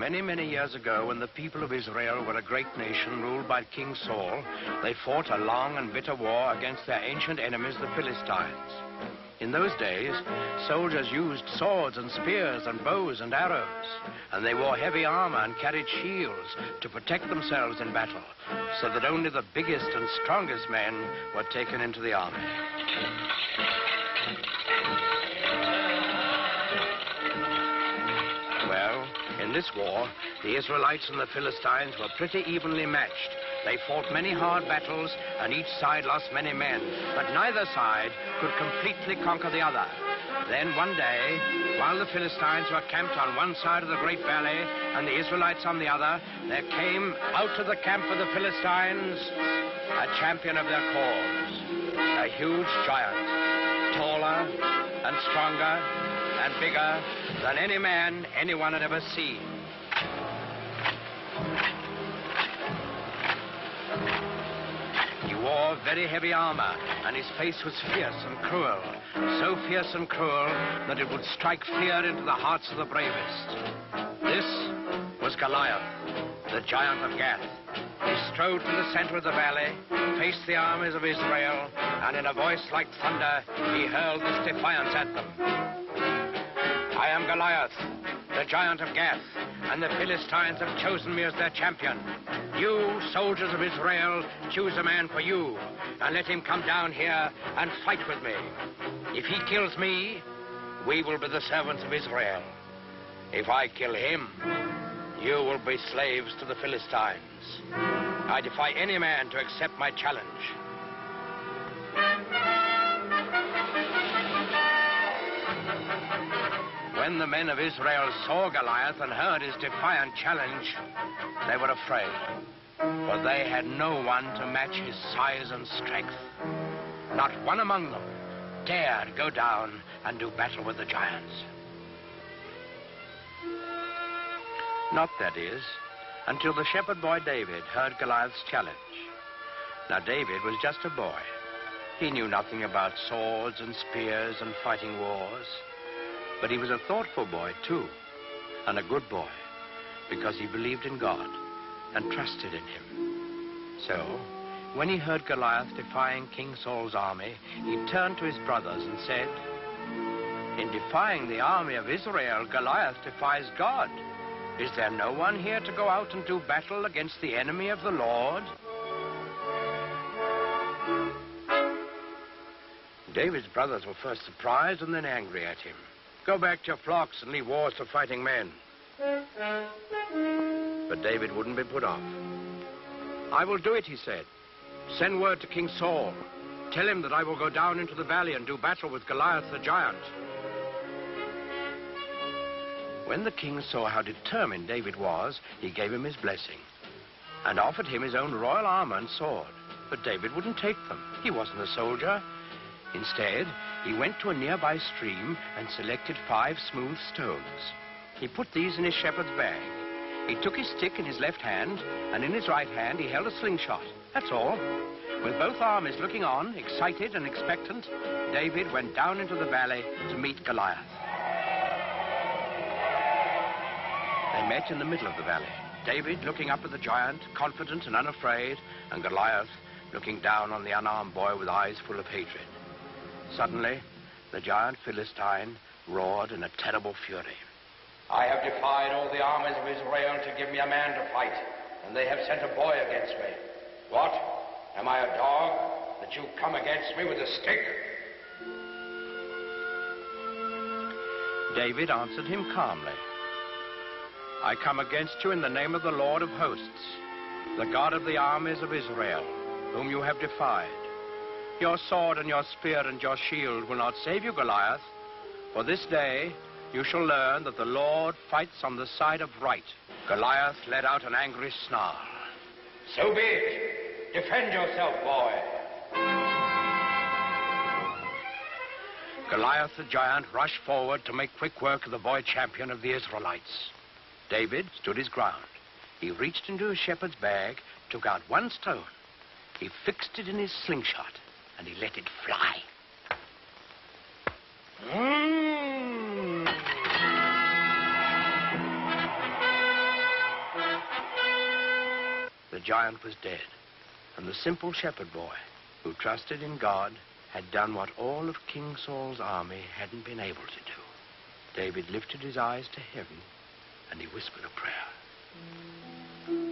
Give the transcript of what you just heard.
Many, many years ago, when the people of Israel were a great nation ruled by King Saul, they fought a long and bitter war against their ancient enemies, the Philistines. In those days, soldiers used swords and spears and bows and arrows, and they wore heavy armor and carried shields to protect themselves in battle, so that only the biggest and strongest men were taken into the army. Well, in this war, the Israelites and the Philistines were pretty evenly matched. They fought many hard battles, and each side lost many men, but neither side could completely conquer the other. Then one day, while the Philistines were camped on one side of the great valley and the Israelites on the other, there came out of the camp of the Philistines a champion of their cause, a huge giant, taller and stronger and bigger than any man anyone had ever seen. He wore very heavy armor, and his face was fierce and cruel, so fierce and cruel that it would strike fear into the hearts of the bravest. This was Goliath, the giant of Gath. He strode to the center of the valley, faced the armies of Israel, and in a voice like thunder, he hurled this defiance at them. I am Goliath, the giant of Gath, and the Philistines have chosen me as their champion. You, soldiers of Israel, choose a man for you, and let him come down here and fight with me. If he kills me, we will be the servants of Israel. If I kill him, you will be slaves to the Philistines. I defy any man to accept my challenge. When the men of Israel saw Goliath and heard his defiant challenge, they were afraid, for they had no one to match his size and strength. Not one among them dared go down and do battle with the giants. Not, that is, until the shepherd boy David heard Goliath's challenge. Now, David was just a boy. He knew nothing about swords and spears and fighting wars. But he was a thoughtful boy, too, and a good boy, because he believed in God and trusted in him. So, when he heard Goliath defying King Saul's army, he turned to his brothers and said, "In defying the army of Israel, Goliath defies God. Is there no one here to go out and do battle against the enemy of the Lord?" David's brothers were first surprised and then angry at him. "Go back to your flocks and leave wars to fighting men." But David wouldn't be put off. "I will do it," he said. "Send word to King Saul. Tell him that I will go down into the valley and do battle with Goliath the giant." When the king saw how determined David was, he gave him his blessing and offered him his own royal armor and sword. But David wouldn't take them. He wasn't a soldier. Instead, he went to a nearby stream and selected 5 smooth stones. He put these in his shepherd's bag. He took his stick in his left hand, and in his right hand he held a slingshot. That's all. With both armies looking on, excited and expectant, David went down into the valley to meet Goliath. They met in the middle of the valley. David looking up at the giant, confident and unafraid, and Goliath looking down on the unarmed boy with eyes full of hatred. Suddenly, the giant Philistine roared in a terrible fury. "I have defied all the armies of Israel to give me a man to fight, and they have sent a boy against me. What? Am I a dog that you come against me with a stick?" David answered him calmly. "I come against you in the name of the Lord of hosts, the God of the armies of Israel, whom you have defied. Your sword and your spear and your shield will not save you, Goliath, for this day you shall learn that the Lord fights on the side of right." Goliath let out an angry snarl. "So be it. Defend yourself, boy." Goliath the giant rushed forward to make quick work of the boy champion of the Israelites. David stood his ground. He reached into his shepherd's bag, took out 1 stone. He fixed it in his slingshot, and he let it fly. giant was dead, and the simple shepherd boy, who trusted in God, had done what all of King Saul's army hadn't been able to do. David lifted his eyes to heaven, and he whispered a prayer.